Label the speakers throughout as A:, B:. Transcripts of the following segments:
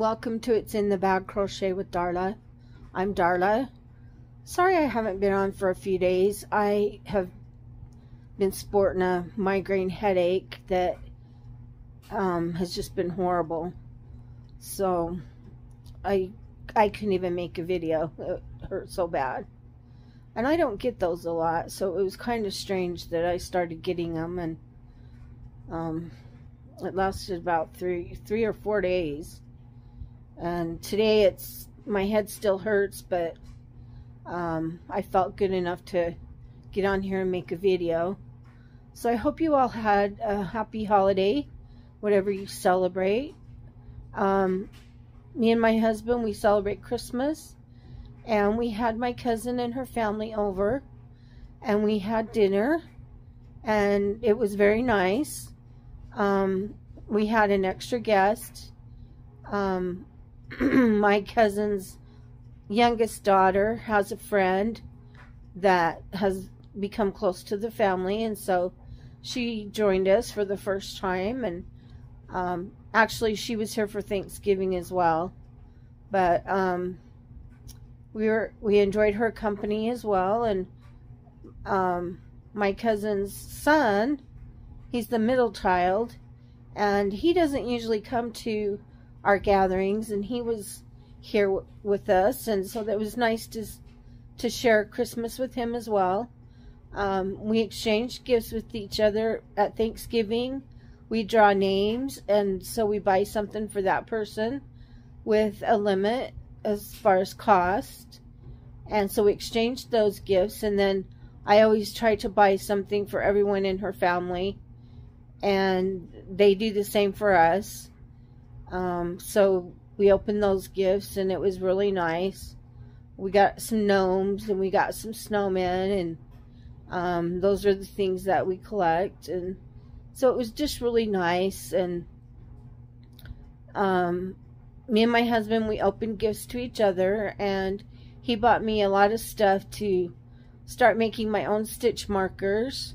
A: welcome to It's in the Bag Crochet with Darla. I'm Darla. Sorry I haven't been on for a few days. I have been sporting a migraine headache that has just been horrible. So I couldn't even make a video. It hurt so bad. And I don't get those a lot, so it was kind of strange that I started getting them, and it lasted about three or 4 days. And today my head still hurts, but I felt good enough to get on here and make a video. So I hope you all had a happy holiday, whatever you celebrate. Me and my husband, we celebrate Christmas, and we had my cousin and her family over, and we had dinner, and it was very nice. We had an extra guest. My cousin's youngest daughter has a friend that has become close to the family, and so she joined us for the first time. And actually she was here for Thanksgiving as well, but we enjoyed her company as well. And my cousin's son, he's the middle child, and he doesn't usually come to our gatherings, and he was here with us, and so that was nice to share Christmas with him as well. We exchanged gifts with each other at Thanksgiving. We draw names, and so we buy something for that person with a limit as far as cost, and so we exchanged those gifts. And then I always try to buy something for everyone in her family, and they do the same for us. So we opened those gifts, and it was really nice. We got some gnomes, and we got some snowmen, and those are the things that we collect. And so it was just really nice. And me and my husband, we opened gifts to each other, and he bought me a lot of stuff to start making my own stitch markers.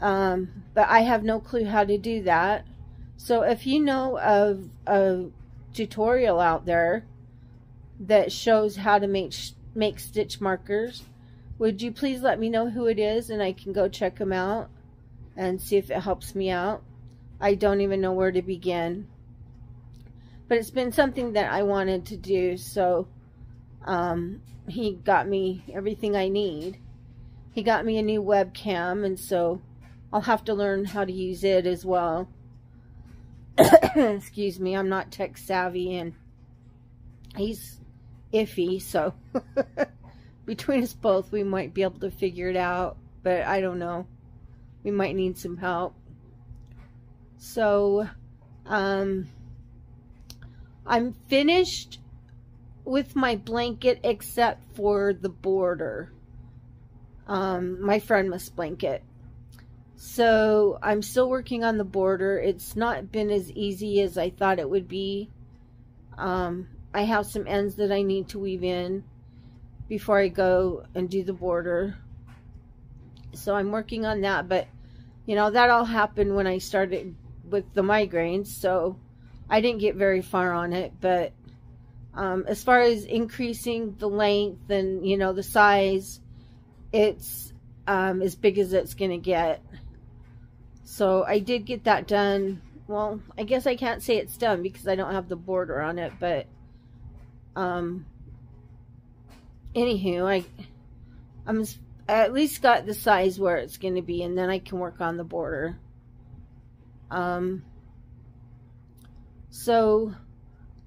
A: But I have no clue how to do that. So if you know of a tutorial out there that shows how to make stitch markers, would you please let me know who it is, and I can go check them out and see if it helps me out. I don't even know where to begin, but it's been something that I wanted to do. So he got me everything I need. He got me a new webcam, and so I'll have to learn how to use it as well. Excuse me, I'm not tech savvy, and he's iffy, so between us both we might be able to figure it out, but I don't know. We might need some help. So I'm finished with my blanket except for the border, my Friendmas blanket. So I'm still working on the border. It's not been as easy as I thought it would be. I have some ends that I need to weave in before I go and do the border. So I'm working on that, but you know, that all happened when I started with the migraines, so I didn't get very far on it. But as far as increasing the length and, you know, the size, it's as big as it's gonna get. So I did get that done. Well, I guess I can't say it's done because I don't have the border on it, but anywho, I at least got the size where it's going to be, and then I can work on the border. So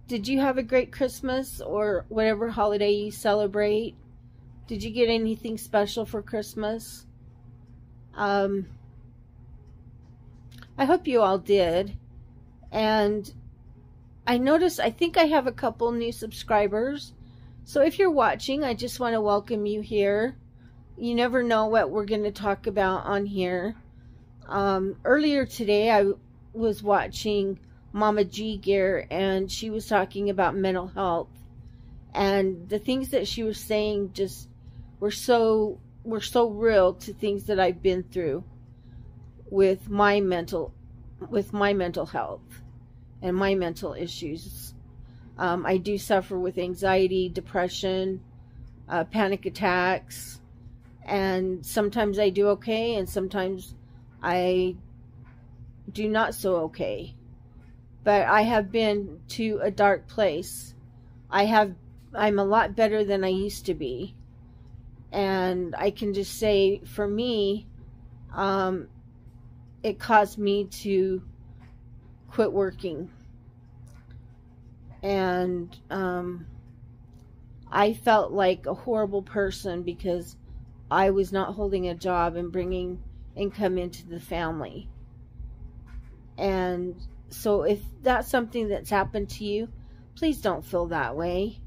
A: did you have a great Christmas, or whatever holiday you celebrate? Did you get anything special for Christmas? I hope you all did. And I noticed, I think I have a couple new subscribers. So if you're watching, I just want to welcome you here. You never know what we're going to talk about on here. Earlier today, I was watching Mama G Gear, and she was talking about mental health. And the things that she was saying just were so real to things that I've been through with my mental health and my mental issues. I do suffer with anxiety, depression, panic attacks, and sometimes I do okay, and sometimes I do not so okay. But I have been to a dark place. I'm a lot better than I used to be. And I can just say, for me, it caused me to quit working. And I felt like a horrible person because I was not holding a job and bringing income into the family. And so if that's something that's happened to you, please don't feel that way.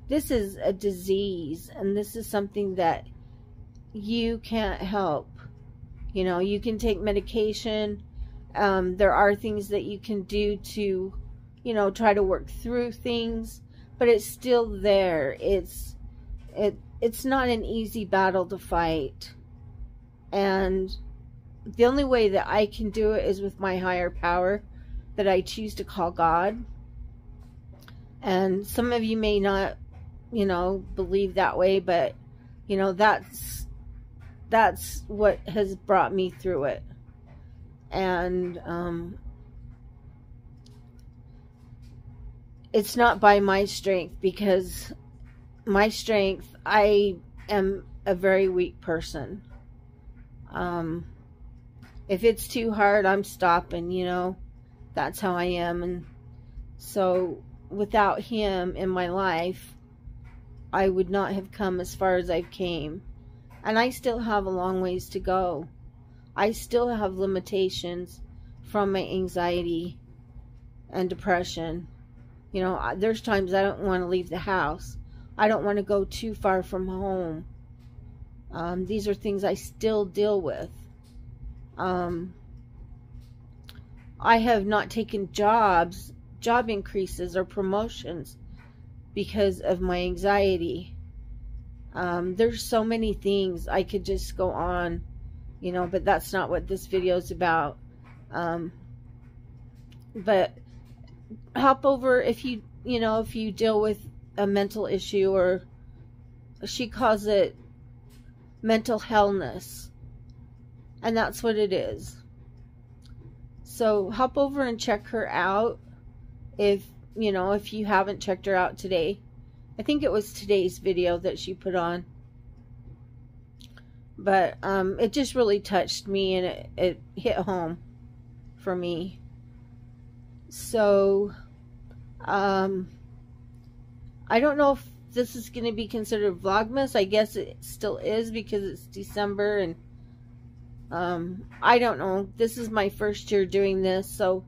A: This is a disease, and this is something that you can't help. You know, you can take medication. There are things that you can do to, you know, try to work through things, but it's still there. It's not an easy battle to fight. And the only way that I can do it is with my higher power that I choose to call God. And some of you may not, you know, believe that way, but, you know, that's what has brought me through it. And it's not by my strength, because my strength, I am a very weak person. If it's too hard, I'm stopping, you know. That's how I am. And so without him in my life, I would not have come as far as I've came. And I still have a long ways to go. I still have limitations from my anxiety and depression. You know, there's times I don't want to leave the house. I don't want to go too far from home. These are things I still deal with. I have not taken job increases or promotions because of my anxiety. There's so many things I could just go on, you know, but that's not what this video is about. But hop over if you deal with a mental issue, or she calls it mental hellness, and that's what it is. So hop over and check her out if you haven't checked her out today. I think it was today's video that she put on. But it just really touched me, and it hit home for me. So I don't know if this is going to be considered Vlogmas. I guess it still is because it's December, and I don't know. This is my first year doing this, so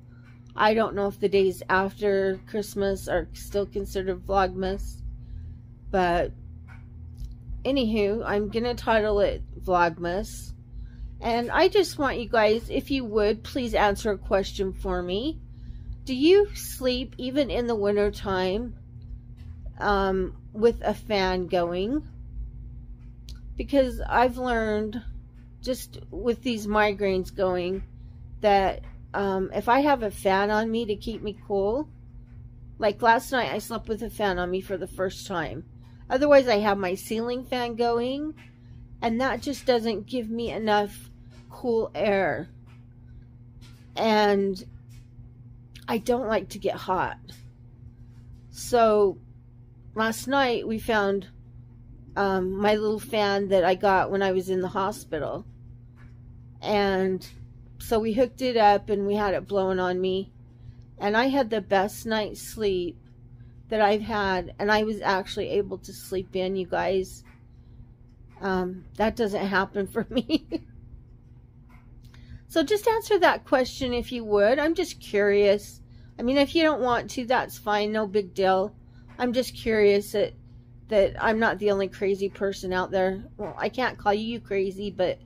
A: I don't know if the days after Christmas are still considered Vlogmas. But anywho, I'm going to title it Vlogmas. And I just want you guys, if you would, please answer a question for me. Do you sleep even in the winter time with a fan going? Because I've learned, just with these migraines going, that if I have a fan on me to keep me cool, like last night I slept with a fan on me for the first time. Otherwise I have my ceiling fan going, and that just doesn't give me enough cool air. And I don't like to get hot. So last night we found my little fan that I got when I was in the hospital. And so we hooked it up and we had it blowing on me. And I had the best night's sleep that I've had. And I was actually able to sleep in, you guys. That doesn't happen for me. So just answer that question if you would. I'm just curious. I mean, if you don't want to, that's fine. No big deal. I'm just curious that I'm not the only crazy person out there. Well, I can't call you crazy, but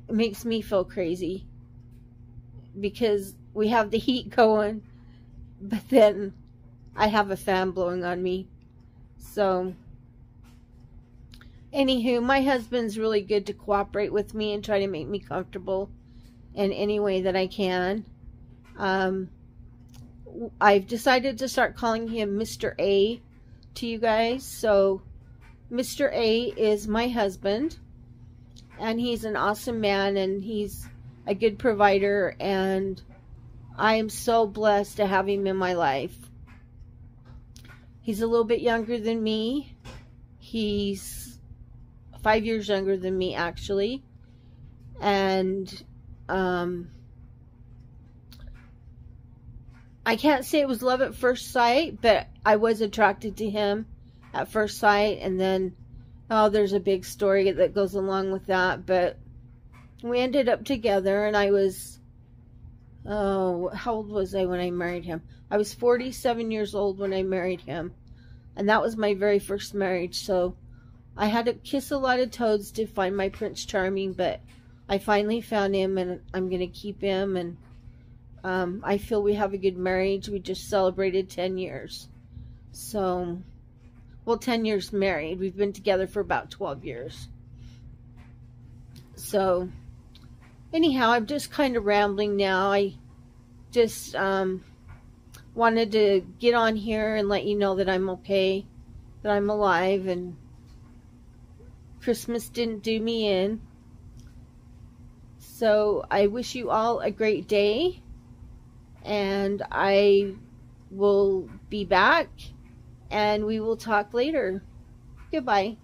A: it makes me feel crazy. Because we have the heat going, but then I have a fan blowing on me. So, anywho, my husband's really good to cooperate with me and try to make me comfortable in any way that I can. I've decided to start calling him Mr. A to you guys. So Mr. A is my husband, and he's an awesome man, and he's a good provider, and I am so blessed to have him in my life. He's a little bit younger than me. He's 5 years younger than me, actually. And I can't say it was love at first sight, but I was attracted to him at first sight. And then, oh, there's a big story that goes along with that. But we ended up together, and I was, oh, how old was I when I married him? I was 47 years old when I married him. And that was my very first marriage. So I had to kiss a lot of toads to find my Prince Charming, but I finally found him, and I'm going to keep him. And I feel we have a good marriage. We just celebrated 10 years. So, well, 10 years married. We've been together for about 12 years. So, anyhow, I'm just kind of rambling now. I just wanted to get on here and let you know that I'm okay, that I'm alive, and Christmas didn't do me in. So I wish you all a great day, and I will be back, and we will talk later. Goodbye.